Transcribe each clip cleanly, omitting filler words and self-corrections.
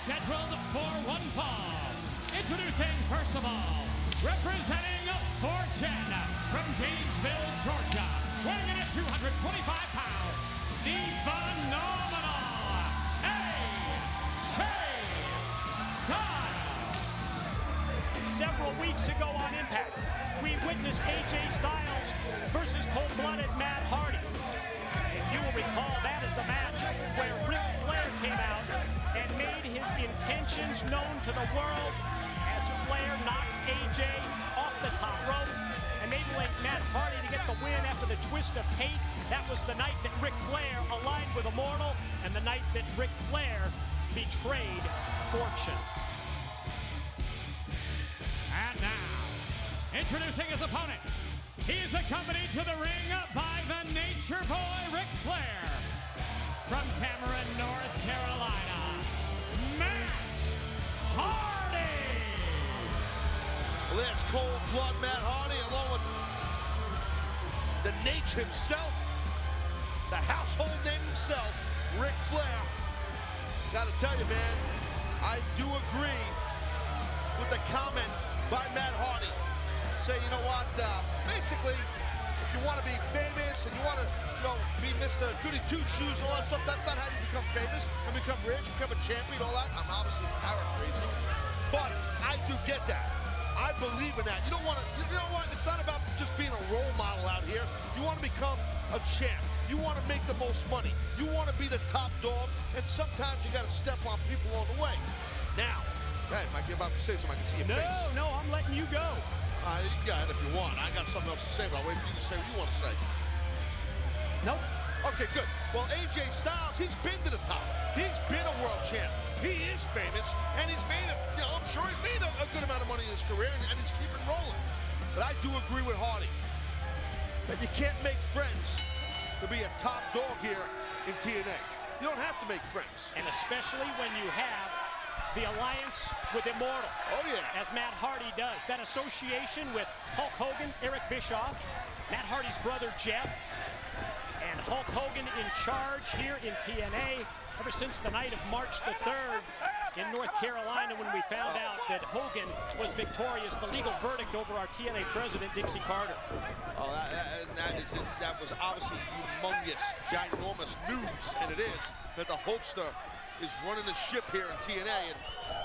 scheduled for one fall. Introducing, first of all, representing Fortune from Gainesville, Georgia, weighing in at 225 pounds, the phenomenal AJ Styles. Several weeks ago on Impact, we witnessed AJ Styles versus cold-blooded Matt Hardy. And you will recall that is the match where Ric Flair came out and made his intentions known to the world as Flair knocked AJ off the top rope, enabling Matt Hardy to get the win after the twist of fate. That was the night that Ric Flair aligned with Immortal and the night that Ric Flair betrayed Fortune. And now, introducing his opponent, he is accompanied to the ring by the Nature Boy Ric Flair. From Cameron, North Carolina, Matt Hardy. Well, that's cold blood Matt Hardy along with the Nature himself, the household name himself, Ric Flair. Gotta tell you, man, I do agree with the comment by Matt Hardy. Say, you know what, basically, if you want to be famous and you want to, be Mr. Goody Two-Shoes and all that stuff, that's not how you become famous and become rich, become a champion, all that. I'm obviously paraphrasing, but I do get that. I believe in that. You don't want to, you know what, it's not about just being a role model out here. You want to become a champ. You want to make the most money. You want to be the top dog, and sometimes you got to step on people along the way. Now, hey, Mike, you're about to say something. I can see your face. No, I'm letting you go. You got it if you want. I got something else to say, but I'll wait for you to say what you want to say. Nope. Okay, good. Well, AJ Styles, he's been to the top. He's been a world champ. He is famous, and he's made I'm sure he's made a good amount of money in his career, and he's keeping rolling. But I do agree with Hardy that you can't make friends to be a top dog here in TNA. You don't have to make friends. And especially when you have the alliance with Immortal. Oh, yeah. As Matt Hardy does. That association with Hulk Hogan, Eric Bischoff, Matt Hardy's brother Jeff, and Hulk Hogan in charge here in TNA ever since the night of March the 3rd in North Carolina when we found out that Hogan was victorious, the legal verdict over our TNA president, Dixie Carter. Oh, that was obviously humongous, ginormous news, and it is that the Hulkster is running the ship here in TNA, and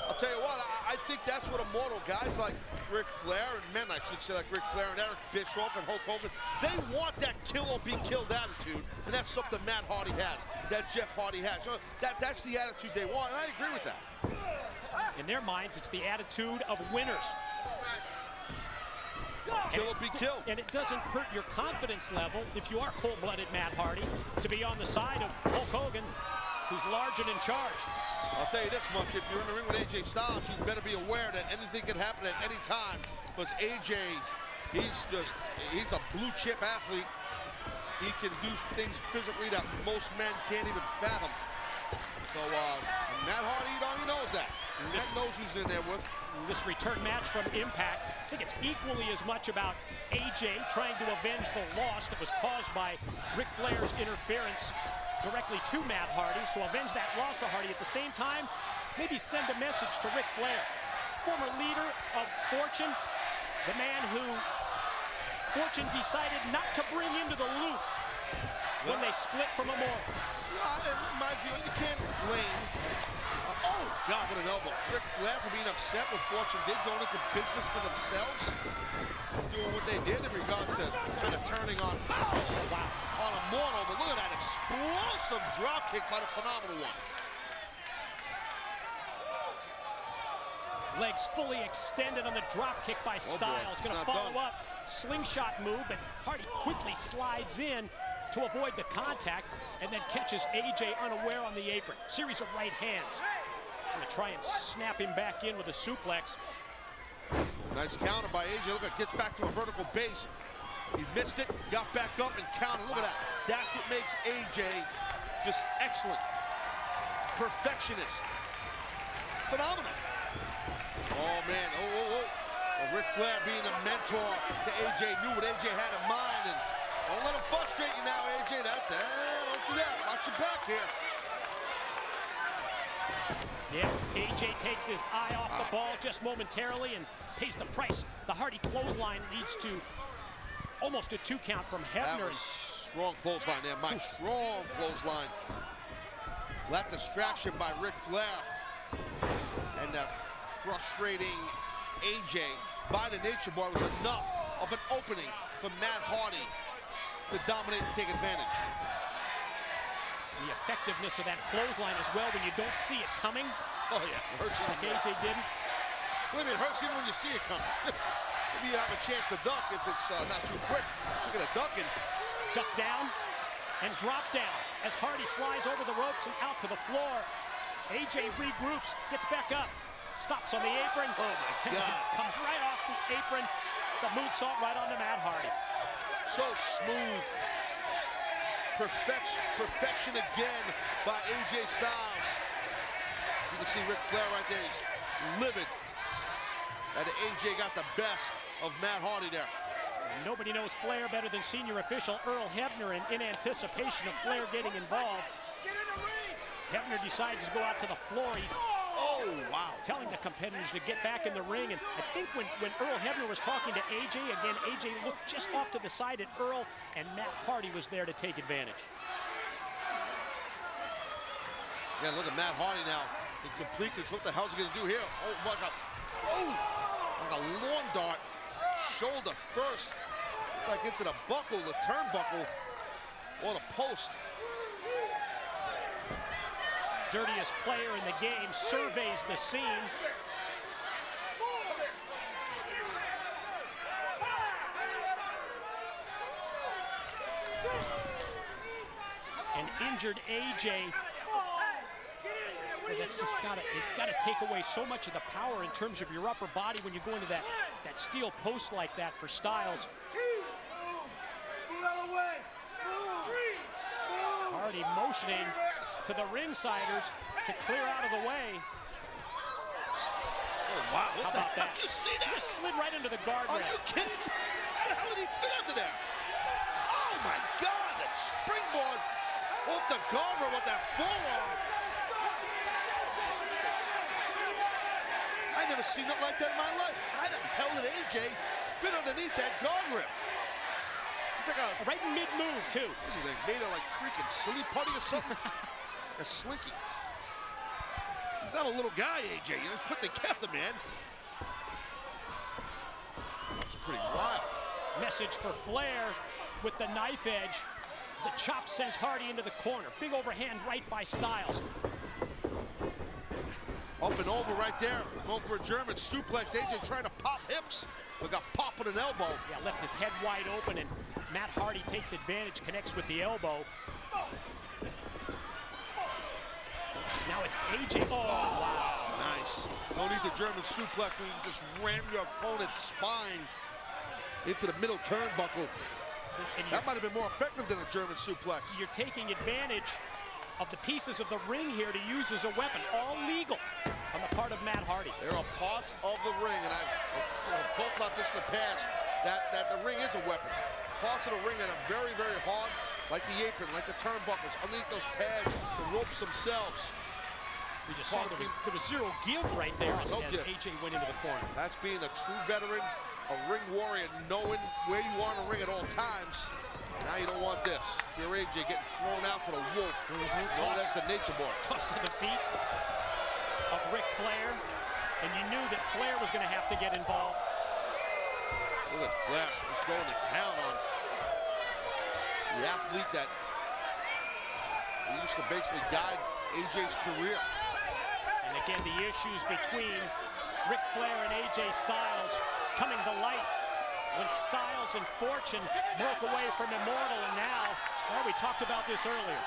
I'll tell you what, I think that's what Immortal guys like Ric Flair, and men I should say like Ric Flair and Eric Bischoff and Hulk Hogan, they want that kill or be killed attitude, and that's something Matt Hardy has, that Jeff Hardy has. That's the attitude they want, and I agree with that. In their minds, it's the attitude of winners. Kill or be killed. And it doesn't hurt your confidence level if you are cold-blooded Matt Hardy to be on the side of Hulk Hogan, who's large and in charge. I'll tell you this much, if you're in the ring with AJ Styles, you better be aware that anything can happen at any time, because AJ, he's a blue chip athlete. He can do things physically that most men can't even fathom. So Matt Hardy, he knows that. Matt knows who's in there with. This return match from Impact, I think it's equally as much about AJ trying to avenge the loss that was caused by Ric Flair's interference directly to Matt Hardy, so avenge that loss to Hardy. At the same time, maybe send a message to Ric Flair, former leader of Fortune, the man who Fortune decided not to bring into the loop when they split from Immortal. In my view, you can't blame, oh God, what an elbow. Ric Flair for being upset with Fortune did, going into business for themselves, doing what they did in regards to kind of turning on, on Immortal, but look at that explosive drop kick by the Phenomenal One. Legs fully extended on the drop kick by Styles. Going to follow up, slingshot move, but Hardy quickly slides in to avoid the contact and then catches AJ unaware on the apron. Series of right hands. Going to try and snap him back in with a suplex. Nice counter by AJ. Look, it gets back to a vertical base. He missed it, got back up and countered. Look at that. That's what makes AJ just excellent. Perfectionist. Phenomenal. Oh, man. Well, Ric Flair being a mentor to AJ, knew what AJ had in mind, and don't let him frustrate you now, AJ. Don't do that. Watch your back here. Yeah, AJ takes his eye off the ball just momentarily and pays the price. The Hardy clothesline leads to almost a 2 count from That Hebner. was strong clothesline there, Mike. Strong clothesline. That distraction by Ric Flair. And the frustrating AJ by the Nature Boy was enough of an opening for Matt Hardy to dominate and take advantage. The effectiveness of that clothesline as well when you don't see it coming. Oh yeah, it hurts like AJ didn't. Well, it hurts even when you see it coming. Maybe you have a chance to duck if it's not too quick. Look at a duck and duck down and drop down as Hardy flies over the ropes and out to the floor. AJ regroups, gets back up, stops on the apron. Oh my God. Comes right off the apron. The moonsault right onto Matt Hardy. So smooth. Perfection again by AJ Styles. You can see Ric Flair right there. He's livid that AJ got the best of Matt Hardy there. Nobody knows Flair better than senior official Earl Hebner, and in anticipation of Flair getting involved, Hebner decides to go out to the floor. He's telling the competitors to get back in the ring. And I think when Earl Hebner was talking to AJ, again, AJ looked just off to the side at Earl, and Matt Hardy was there to take advantage. Yeah, look at Matt Hardy now in complete control. What the hell's he gonna do here? Like a lawn dart. Shoulder first, like into the buckle, the turnbuckle, or the post. Dirtiest player in the game surveys the scene. An injured AJ. Well, that's just it's gotta take away so much of the power in terms of your upper body when you go into that steel post like that for Styles. Hardy motioning to the ringsiders to clear out of the way. Oh, wow. How about that? Just see that? Just slid right into the guardrail. Are you kidding me? How the hell did he fit under there? Oh, my God. That springboard off the guardrail with that forearm. I never seen nothing like that in my life. How the hell did AJ fit underneath that guardrail? It's like a... Right in mid-move, too. This is like made of like freaking silly putty or something. A slinky. He's not a little guy, AJ. You put together, man. It's pretty wild. Message for Flair with the knife edge. The chop sends Hardy into the corner. Big overhand right by Styles. Up and over right there. Going for a German suplex. AJ trying to pop hips, but got popped with an elbow. Yeah, left his head wide open, and Matt Hardy takes advantage, connects with the elbow. Now it's AJ. Oh, wow. Nice. Don't need the German suplex when you just ram your opponent's spine into the middle turnbuckle. That might have been more effective than a German suplex. You're taking advantage of the pieces of the ring here to use as a weapon. All legal on the part of Matt Hardy. There are parts of the ring, and I've talked about this in the past, that the ring is a weapon. Parts of the ring that are very, very hard, like the apron, like the turnbuckles, underneath those pads, the ropes themselves. We just saw there was zero give right there as AJ went into the corner. That's being a true veteran, a ring warrior, knowing where you are in the ring at all times. Now you don't want this. You're AJ getting thrown out for the wolf. No, that's the Nature Boy. Toss to the feet of Ric Flair, and you knew that Flair was going to have to get involved. Look at Flair just going to town on the athlete that used to basically guide AJ's career. And again, the issues between Ric Flair and AJ Styles coming to light when Styles and Fortune broke away from Immortal, and now, well, we talked about this earlier.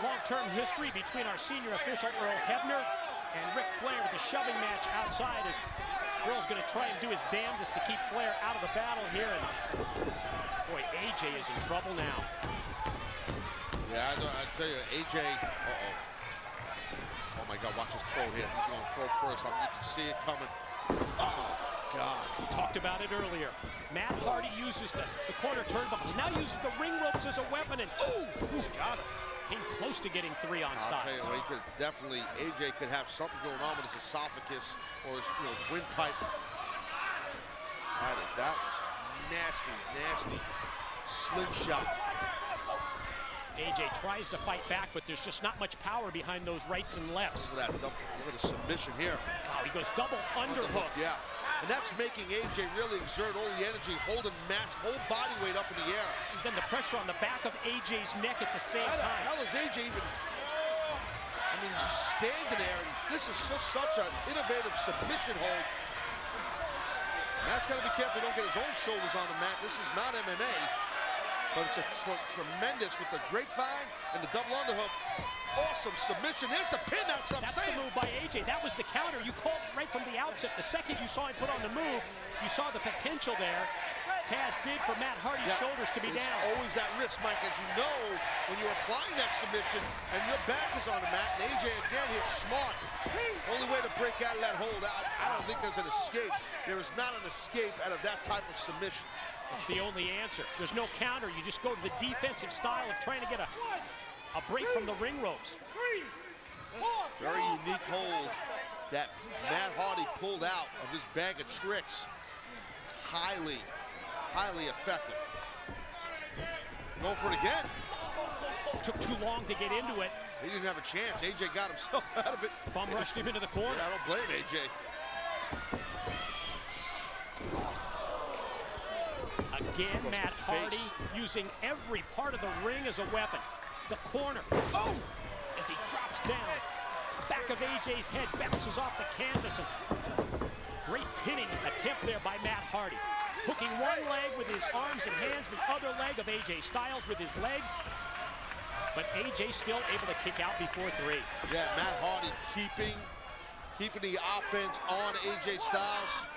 Long-term history between our senior official, Earl Hebner, and Ric Flair with the shoving match outside as Earl's going to try and do his damnedest to keep Flair out of the battle here. And boy, AJ is in trouble now. Yeah, I tell you, AJ, oh my God, watch his throw here. He's going to throw first. You can see it coming. Oh, God. We talked about it earlier. Matt Hardy uses the corner turnbuckles, now uses the ring ropes as a weapon, and he's got it. Came close to getting 3 on Styles. I'll tell you what, he could definitely, AJ could have something going on with his esophagus or his, his windpipe. That was nasty, nasty slingshot. AJ tries to fight back, but there's just not much power behind those rights and lefts. Look at that, look at the submission here. Wow, he goes double underhook. Yeah, and that's making AJ really exert all the energy, holding Matt's whole body weight up in the air. Then the pressure on the back of AJ's neck at the same How the time. hell is AJ even, I mean, he's just standing there, and this is just such an innovative submission hold. Matt's got to be careful he don't get his own shoulders on the mat. This is not MMA, but it's a tremendous with the grapevine and the double underhook. Awesome submission. There's the pin. That's what I'm saying. The move by AJ. That was the counter. You called it right from the outset. The second you saw him put on the move, you saw the potential there. Taz did for Matt Hardy's shoulders to be down. Always that risk, Mike, as you know, when you're applying that submission and your back is on the mat, and AJ again hits smart. Only way to break out of that hold, I don't think there's an escape. There is not an escape out of that type of submission. That's the only answer. There's no counter. You just go to the defensive style of trying to get a break from the ring ropes. Very unique hold that Matt Hardy pulled out of his bag of tricks. Highly effective. Going for it again. Took too long to get into it. He didn't have a chance. AJ got himself out of it. Bum rushed him into the corner. I don't blame AJ. Again, Matt Hardy using every part of the ring as a weapon. The corner. Oh! As he drops down. Back of AJ's head bounces off the canvas. And great pinning attempt there by Matt Hardy. Hooking one leg with his arms and hands, the other leg of AJ Styles with his legs. But AJ still able to kick out before 3. Yeah, Matt Hardy keeping the offense on AJ Styles.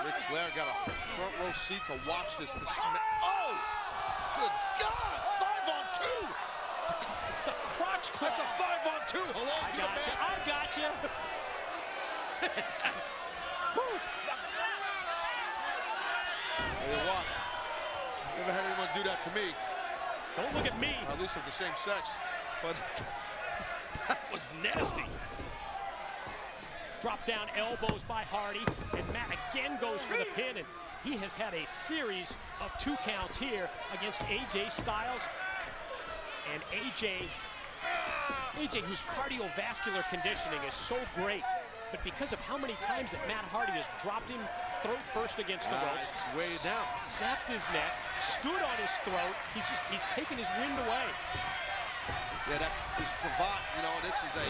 Ric Flair got a front row seat to watch this. Oh! Good God! 5-on-2! The crotch claw. That's a 5-on-2. Hello, I got you. Tell you what, never had anyone do that to me. Don't look at me. Or at least of the same sex. But that was nasty. Drop down elbows by Hardy, and Matt again goes for the pin, and he has had a series of 2 counts here against AJ Styles. And AJ, whose cardiovascular conditioning is so great, but because of how many times that Matt Hardy has dropped him throat first against the ropes, way down, snapped his neck, stood on his throat, he's taken his wind away. Yeah, that is cravat, you know, this is a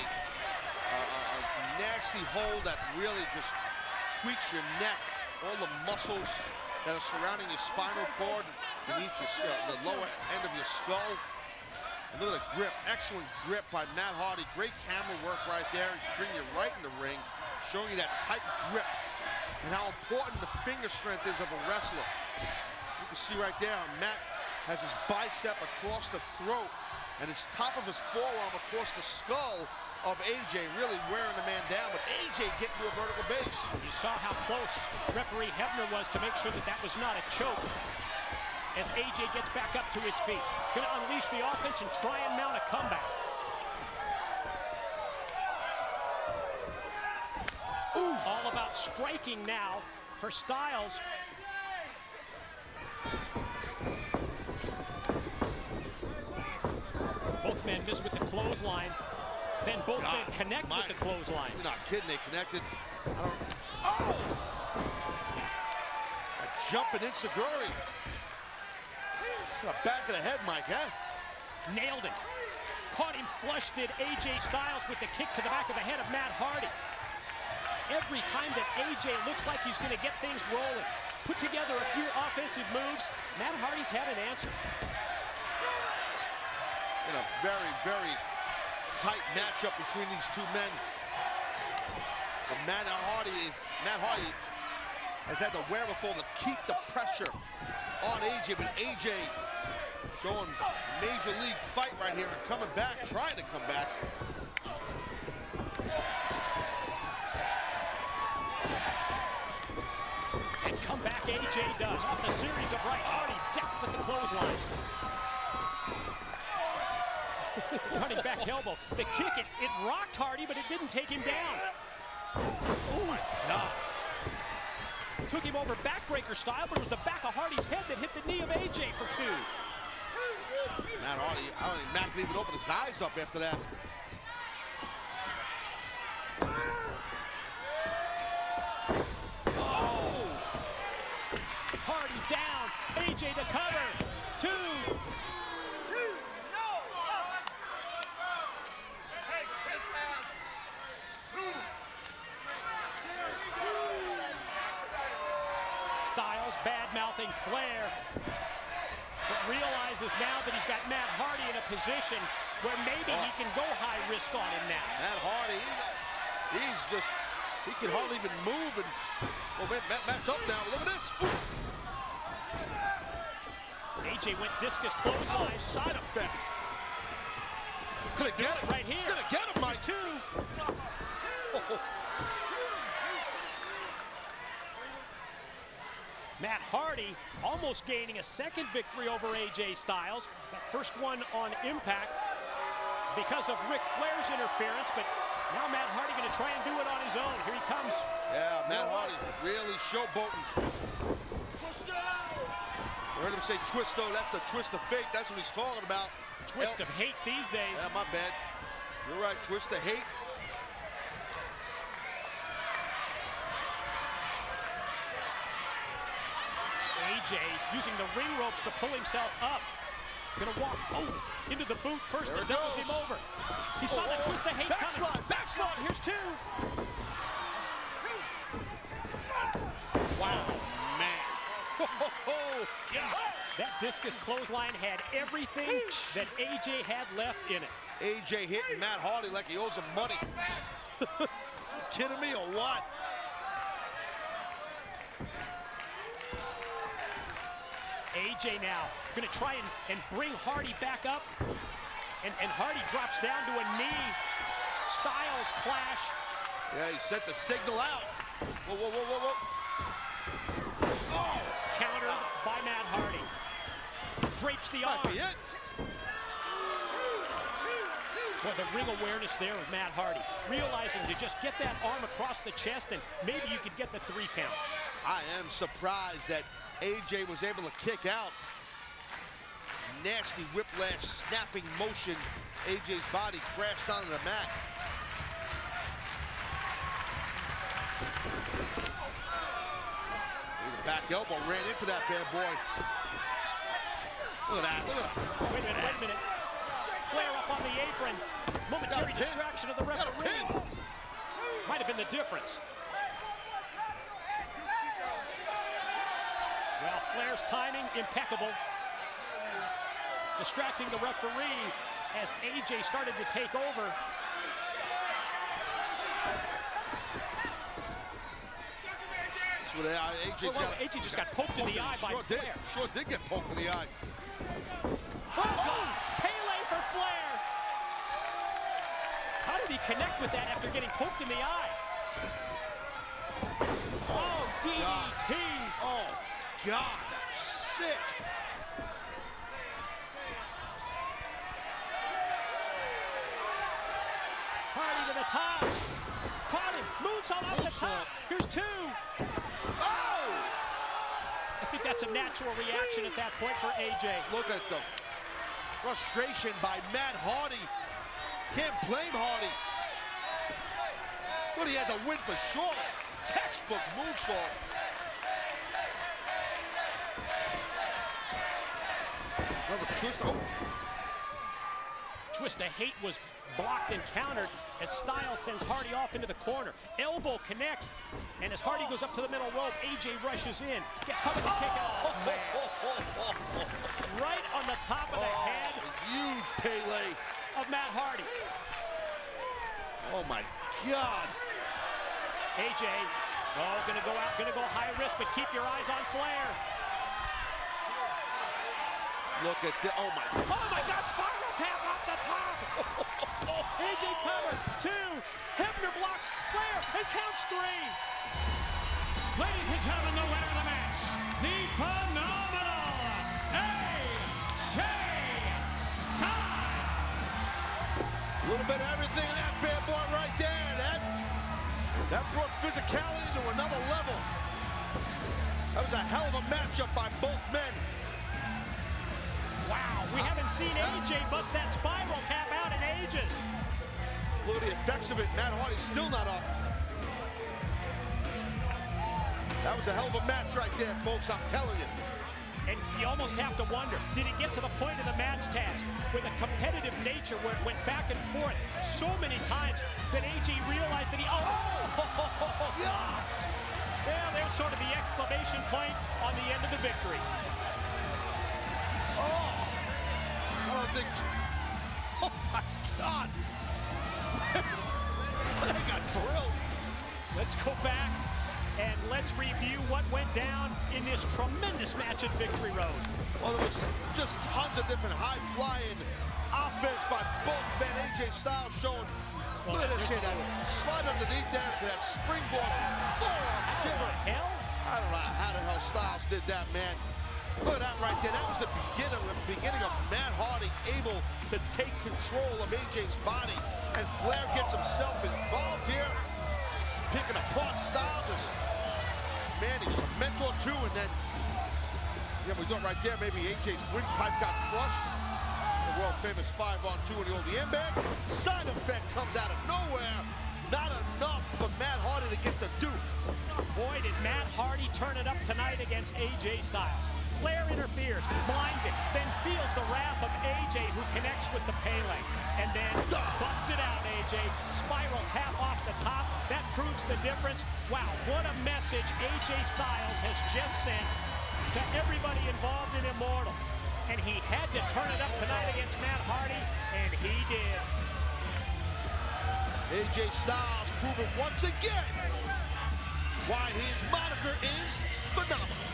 nasty hold that really just tweaks your neck, all the muscles that are surrounding your spinal cord beneath your the lower end of your skull. And look at the grip, excellent grip by Matt Hardy. Great camera work right there, bringing you right in the ring, showing you that tight grip and how important the finger strength is of a wrestler. You can see right there, Matt has his bicep across the throat and his top of his forearm across the skull of AJ, really wearing the man down, but AJ getting to a vertical base. You saw how close referee Hebner was to make sure that that was not a choke. As AJ gets back up to his feet, gonna unleash the offense and try and mount a comeback. Ooh. All about striking now for Styles. Both men miss with the clothesline. Then both men connect with the clothesline. You're not kidding, they connected. Oh! A jumping Insaguri. Back of the head, Mike, huh? Nailed it. Caught him flush, did AJ Styles with the kick to the back of the head of Matt Hardy. Every time that AJ looks like he's going to get things rolling, put together a few offensive moves, Matt Hardy's had an answer. In a very, very tight matchup between these two men. But Matt Hardy has had the wherewithal to keep the pressure on AJ, but AJ showing major league fight right here and coming back, trying to come back. And come back AJ does. Off the series of rights, Hardy decked with the clothesline. Running back elbow. The kick, it rocked Hardy, but it didn't take him down. Oh my God. Took him over backbreaker style, but it was the back of Hardy's head that hit the knee of AJ for 2. Matt Hardy, I don't think Matt could even open his eyes up after that. Oh! Hardy down, AJ to cover. 2. Styles bad-mouthing Flair, but realizes now that he's got Matt Hardy in a position where maybe he can go high risk on him now. Matt Hardy, he can hardly even move. And well, Matt's up now. Look at this. Ooh. AJ went discus clothesline. Side effect. Gonna get it right here. Gonna get him, Mike. 2. Matt Hardy almost gaining a second victory over AJ Styles. That first one on Impact because of Ric Flair's interference, but now Matt Hardy going to try and do it on his own. Here he comes. Yeah, Matt Hardy really showboating. I heard him say twist, though. That's the twist of fate. That's what he's talking about. Twist of hate these days. Yeah, my bad. You're right, twist of hate. AJ using the ring ropes to pull himself up. Gonna walk into the boot first that doubles him over. He saw the twist of hate coming. Backslide. Here's 2. Wow, man. Oh, God. That discus clothesline had everything that AJ had left in it. AJ hitting Matt Hardy like he owes him money. Kidding me or what? AJ now gonna try and bring Hardy back up, and Hardy drops down to a knee. Styles clash. Yeah, he sent the signal out. Whoa, whoa, whoa, whoa, whoa. Oh! Countered by Matt Hardy. Drapes the arm. Might be it. Boy, the ring awareness there of Matt Hardy. Realizing to just get that arm across the chest and maybe you could get the 3 count. I am surprised that AJ was able to kick out. Nasty whiplash, snapping motion. AJ's body crashed onto the mat. The back elbow ran into that bad boy. Look at that, look at that. Wait a minute. Flair up on the apron. Momentary distraction of the referee. Might have been the difference. Well, Flair's timing, impeccable. Distracting the referee as AJ started to take over. AJ just got poked in the eye by Flair. Sure did get poked in the eye. Oh, Pele for Flair. How did he connect with that after getting poked in the eye? Oh, DDT. Oh, God, sick. Hardy to the top. Caught him. Moonsault off the top. Here's 2. Oh! I think that's a natural reaction at that point for AJ. Look at the frustration by Matt Hardy. Can't blame Hardy. Thought he had to win for sure. Textbook moonsault. Another twist. Oh. Twist of hate was blocked and countered as Styles sends Hardy off into the corner. Elbow connects, and as Hardy goes up to the middle rope, AJ rushes in. Gets covered to kick out. Oh, man. Right on the top of the head. Huge Pele of Matt Hardy. Oh my God. AJ, gonna go out, gonna go high risk, but keep your eyes on Flair. Look at the, oh my God, spiral tap off the top. AJ covered, 2, Hebner blocks, Flair, and counts 3. Ladies and gentlemen, the winner of the match, the phenomenal AJ Styles. little bit of everything in that bad boy right there. That brought physicality to another level. That was a hell of a matchup by both men. Wow, we haven't seen AJ bust that spiral tap out in ages. Look at the effects of it. Matt Hardy's still not up. That was a hell of a match right there, folks, I'm telling you. And you almost have to wonder, did it get to the point of the match task with a competitive nature where it went back and forth so many times that AJ realized that he, Yeah! Yeah, there's sort of the exclamation point on the end of the victory. I don't think, oh my God. They got drilled. Let's go back and let's review what went down in this tremendous match at Victory Road. Well, there was just tons of different high-flying offense by both men. AJ Styles showing, look at this shit, that slide underneath there to that springboard, forearm shiver. Hell? I don't know how the hell Styles did that, man. Look at that right there. That was the beginning of Matt Hardy able to take control of AJ's body. And Flair gets himself involved here, picking apart Styles. Man, he was a mentor too, and then, yeah, we thought right there maybe AJ's windpipe got crushed. The world famous 5-on-2 in the old airbag. Side effect comes out of nowhere. Not enough for Matt Hardy to get the Duke. Boy, did Matt Hardy turn it up tonight against AJ Styles. Flair interferes, blinds him, then feels the wrath of AJ, who connects with the Pele. And then busted out, AJ. Spiral tap off the top. That proves the difference. Wow, what a message AJ Styles has just sent to everybody involved in Immortal. And he had to turn it up tonight against Matt Hardy, and he did. AJ Styles proving once again why his moniker is phenomenal.